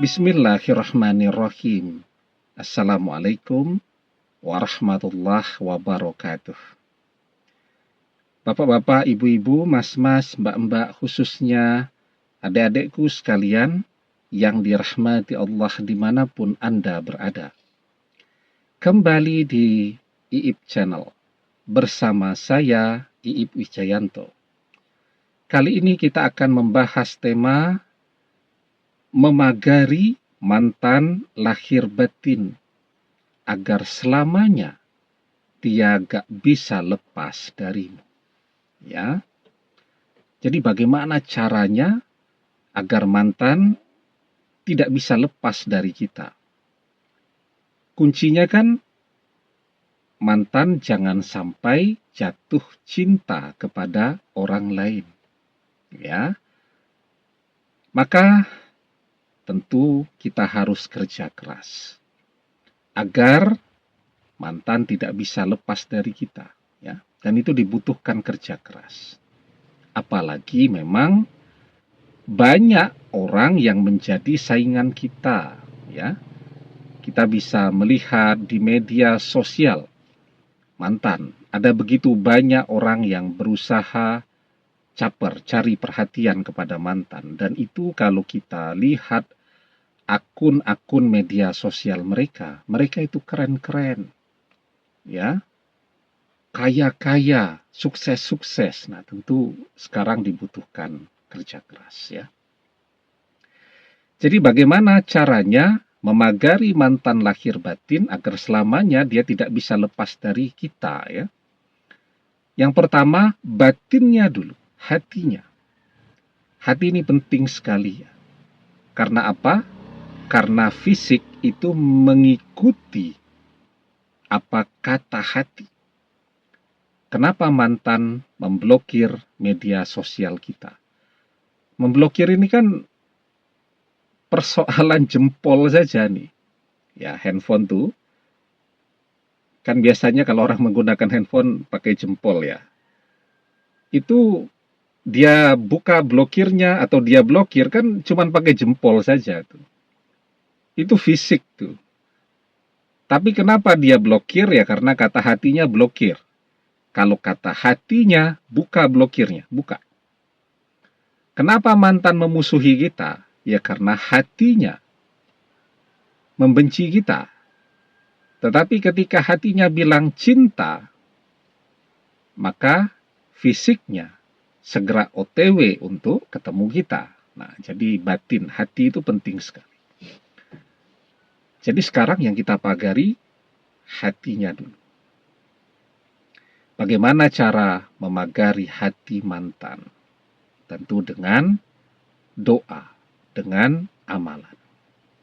Bismillahirrahmanirrahim. Assalamualaikum warahmatullahi wabarakatuh. Bapak-bapak, ibu-ibu, mas-mas, mbak-mbak, khususnya adik-adikku sekalian yang dirahmati Allah dimanapun Anda berada. Kembali di IIP Channel bersama saya, IIP Wijayanto. Kali ini kita akan membahas tema memagari mantan lahir batin agar selamanya dia gak bisa lepas darimu. Ya. Jadi bagaimana caranya agar mantan tidak bisa lepas dari kita? Kuncinya kan mantan jangan sampai jatuh cinta kepada orang lain. Ya. Maka tentu kita harus kerja keras agar mantan tidak bisa lepas dari kita, ya. Dan itu dibutuhkan kerja keras. Apalagi memang banyak orang yang menjadi saingan kita, ya. Kita bisa melihat di media sosial mantan, ada begitu banyak orang yang berusaha caper, cari perhatian kepada mantan. Dan itu kalau kita lihat akun-akun media sosial mereka itu keren-keren, ya, kaya-kaya, sukses-sukses. Nah, tentu sekarang dibutuhkan kerja keras, ya. Jadi bagaimana caranya memagari mantan lahir batin agar selamanya dia tidak bisa lepas dari kita, ya. Yang pertama, batinnya dulu, hatinya. Hati ini penting sekali, ya. Karena apa? Karena fisik itu mengikuti apa kata hati. Kenapa mantan memblokir media sosial kita? Memblokir ini kan persoalan jempol saja nih. Ya, handphone tuh kan biasanya kalau orang menggunakan handphone pakai jempol, ya. Itu dia buka blokirnya atau dia blokir kan cuman pakai jempol saja tuh. Itu fisik tuh. Tapi kenapa dia blokir? Ya karena kata hatinya blokir. Kalau kata hatinya buka blokirnya, buka. Kenapa mantan memusuhi kita? Ya karena hatinya membenci kita. Tetapi ketika hatinya bilang cinta, maka fisiknya segera OTW untuk ketemu kita. Nah, jadi batin, hati itu penting sekali. Jadi sekarang yang kita pagari hatinya dulu. Bagaimana cara memagari hati mantan? Tentu dengan doa, dengan amalan.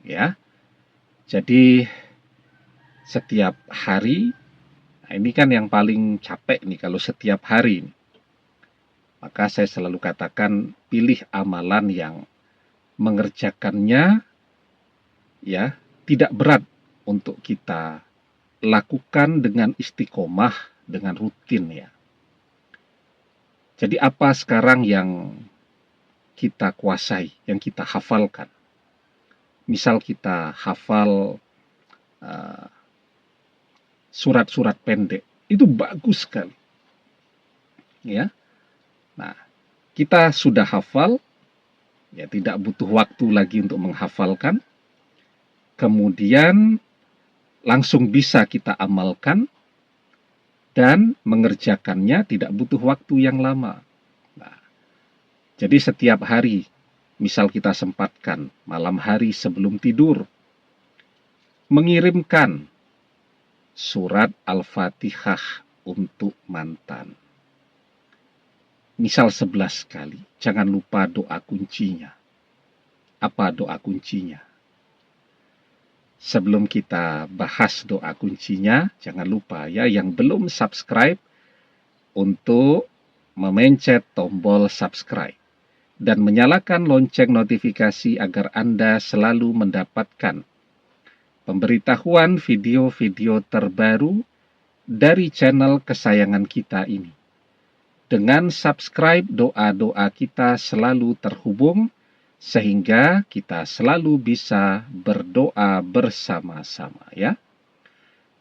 Ya. Jadi setiap hari, nah ini kan yang paling capek nih kalau setiap hari. Maka saya selalu katakan pilih amalan yang mengerjakannya, ya, tidak berat untuk kita lakukan dengan istiqomah, dengan rutin, ya. Jadi apa sekarang yang kita kuasai, yang kita hafalkan? Misal kita hafal surat-surat pendek, itu bagus sekali, ya. Nah, kita sudah hafal, ya tidak butuh waktu lagi untuk menghafalkan. Kemudian langsung bisa kita amalkan dan mengerjakannya tidak butuh waktu yang lama. Nah, jadi setiap hari, misal kita sempatkan malam hari sebelum tidur, mengirimkan surat Al-Fatihah untuk mantan. Misal 11 kali, jangan lupa doa kuncinya. Apa doa kuncinya? Sebelum kita bahas doa kuncinya, jangan lupa ya yang belum subscribe untuk memencet tombol subscribe dan menyalakan lonceng notifikasi agar Anda selalu mendapatkan pemberitahuan video-video terbaru dari channel kesayangan kita ini. Dengan subscribe, doa-doa kita selalu terhubung sehingga kita selalu bisa berdoa bersama-sama ya.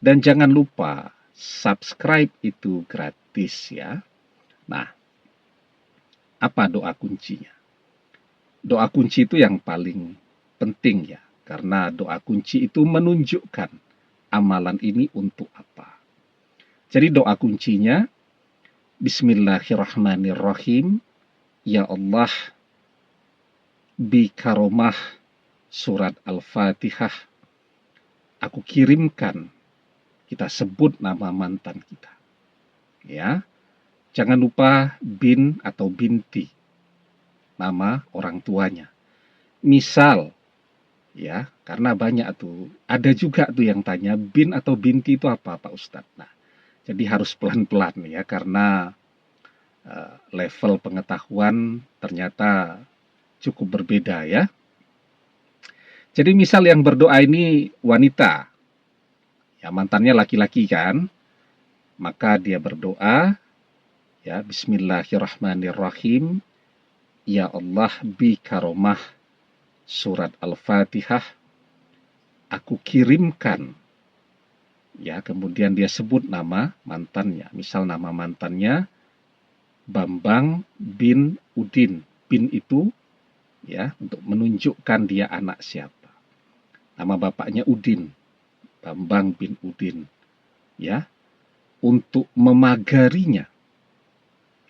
Dan jangan lupa subscribe itu gratis ya. Nah, apa doa kuncinya? Doa kunci itu yang paling penting ya, karena doa kunci itu menunjukkan amalan ini untuk apa. Jadi doa kuncinya, Bismillahirrahmanirrahim, ya Allah, bi karomah surat Al-Fatihah, aku kirimkan, kita sebut nama mantan kita. Ya, jangan lupa bin atau binti, nama orang tuanya. Misal, ya, karena banyak tuh, ada juga tuh yang tanya bin atau binti itu apa Pak Ustadz. Nah, jadi harus pelan-pelan ya, karena level pengetahuan ternyata cukup berbeda ya. Jadi misal yang berdoa ini wanita, ya mantannya laki-laki kan, maka dia berdoa, ya Bismillahirrahmanirrahim, ya Allah bi karomah surat Al-Fatihah, aku kirimkan, ya kemudian dia sebut nama mantannya, misal nama mantannya Bambang bin Udin, bin itu ya untuk menunjukkan dia anak siapa. Nama bapaknya Udin, Bambang bin Udin, ya, untuk memagarinya,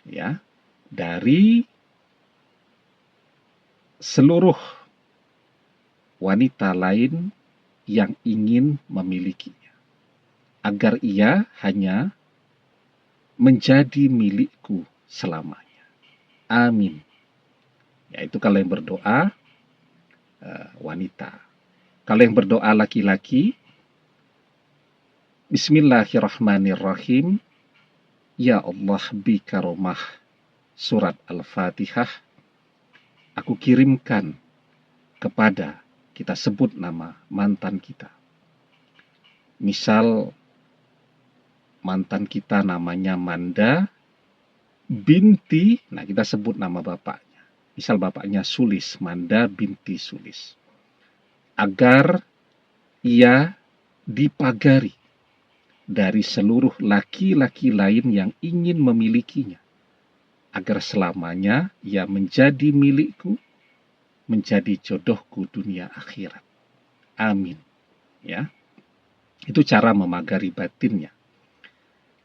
ya, dari seluruh wanita lain yang ingin memilikinya, agar ia hanya menjadi milikku selamanya. Amin. Ya, itu kalau yang berdoa wanita. Kalau yang berdoa laki-laki, Bismillahirrahmanirrahim, ya Allah bi karomah surat Al-Fatihah, aku kirimkan kepada, kita sebut nama mantan kita. Misal mantan kita namanya Manda binti, nah kita sebut nama bapaknya. Misal bapaknya Sulis, Manda binti Sulis. Agar ia dipagari dari seluruh laki-laki lain yang ingin memilikinya, agar selamanya ia menjadi milikku, menjadi jodohku dunia akhirat. Amin. Ya, itu cara memagari batinnya.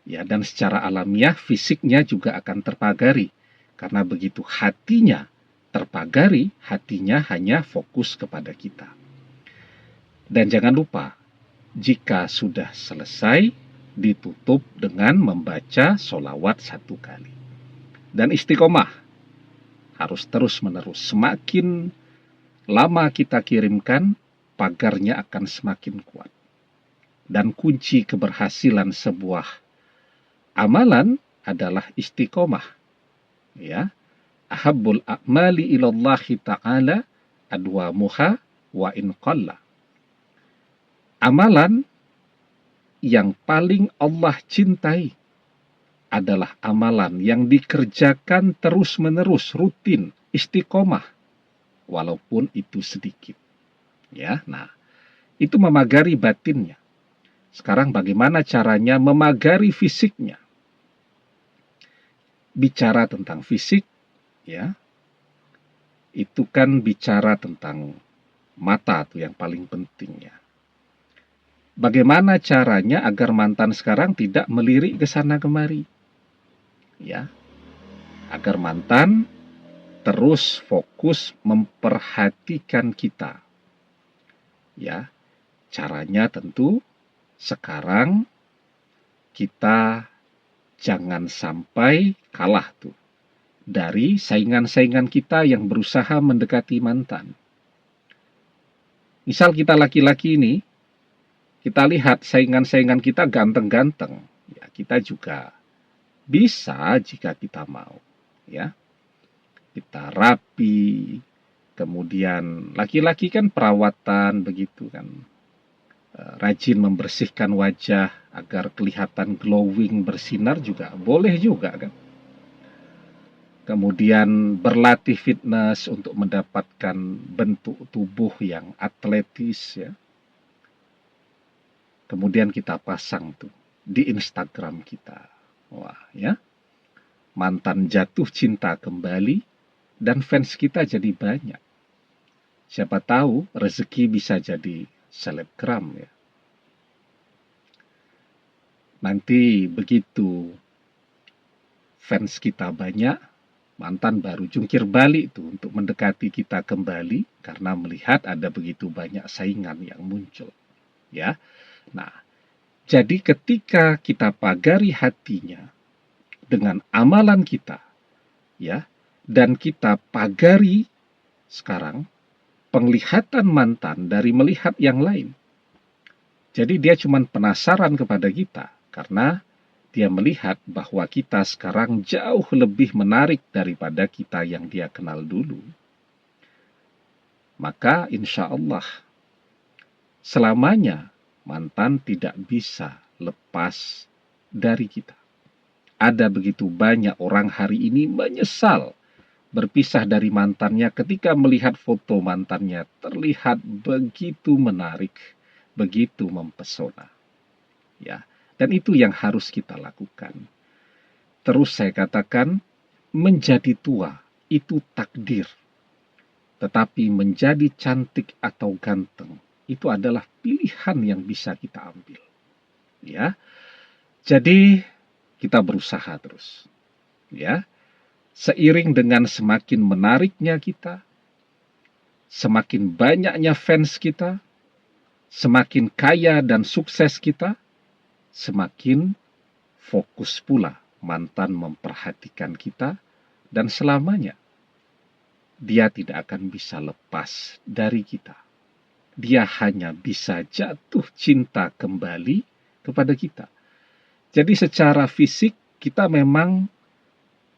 Ya, dan secara alamiah fisiknya juga akan terpagari, karena begitu hatinya terpagari, hatinya hanya fokus kepada kita. Dan jangan lupa, jika sudah selesai, ditutup dengan membaca sholawat 1 kali. Dan istiqomah, harus terus-menerus. Semakin lama kita kirimkan, pagarnya akan semakin kuat. Dan kunci keberhasilan sebuah amalan adalah istiqomah. Ya, ahabbul a'mali ilallahi ta'ala adwamuha wa in qalla. Amalan yang paling Allah cintai adalah amalan yang dikerjakan terus-menerus, rutin, istiqomah, walaupun itu sedikit. Ya, nah, itu memagari batinnya. Sekarang bagaimana caranya memagari fisiknya? Bicara tentang fisik, ya, itu kan bicara tentang mata tuh yang paling penting ya. Bagaimana caranya agar mantan sekarang tidak melirik ke sana kemari? Ya, agar mantan terus fokus memperhatikan kita. Ya, caranya tentu sekarang kita jangan sampai kalah tuh dari saingan-saingan kita yang berusaha mendekati mantan. Misal kita laki-laki ini, kita lihat saingan-saingan kita ganteng-ganteng, ya kita juga bisa jika kita mau, ya. Kita rapi, kemudian laki-laki kan perawatan begitu kan, rajin membersihkan wajah agar kelihatan glowing, bersinar juga boleh juga kan. kemudian berlatih fitness untuk mendapatkan bentuk tubuh yang atletis ya. Kemudian kita pasang tuh di Instagram kita. Wah, ya. Mantan jatuh cinta kembali dan fans kita jadi banyak. Siapa tahu rezeki bisa jadi selebgram ya. Nanti begitu fans kita banyak, mantan baru jungkir balik tuh untuk mendekati kita kembali karena melihat ada begitu banyak saingan yang muncul. Ya. Nah, jadi ketika kita pagari hatinya dengan amalan kita, ya, dan kita pagari sekarang penglihatan mantan dari melihat yang lain. Jadi dia cuma penasaran kepada kita karena dia melihat bahwa kita sekarang jauh lebih menarik daripada kita yang dia kenal dulu. Maka insya Allah selamanya mantan tidak bisa lepas dari kita. Ada begitu banyak orang hari ini menyesal berpisah dari mantannya ketika melihat foto mantannya terlihat begitu menarik, begitu mempesona. Ya, dan itu yang harus kita lakukan. Terus saya katakan, menjadi tua itu takdir. Tetapi menjadi cantik atau ganteng itu adalah pilihan yang bisa kita ambil. Ya. Jadi kita berusaha terus. Ya. Seiring dengan semakin menariknya kita, semakin banyaknya fans kita, semakin kaya dan sukses kita, semakin fokus pula mantan memperhatikan kita dan selamanya dia tidak akan bisa lepas dari kita. Dia hanya bisa jatuh cinta kembali kepada kita. Jadi secara fisik kita memang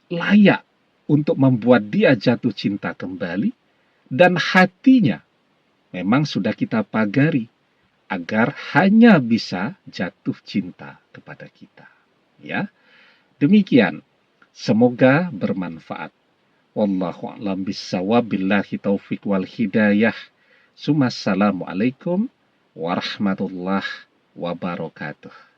layak untuk membuat dia jatuh cinta kembali, dan hatinya memang sudah kita pagari agar hanya bisa jatuh cinta kepada kita. Ya, demikian. Semoga bermanfaat. Wallahu a'lam bishawab, billahi taufik wal hidayah. Assalamualaikum warahmatullahi wabarakatuh.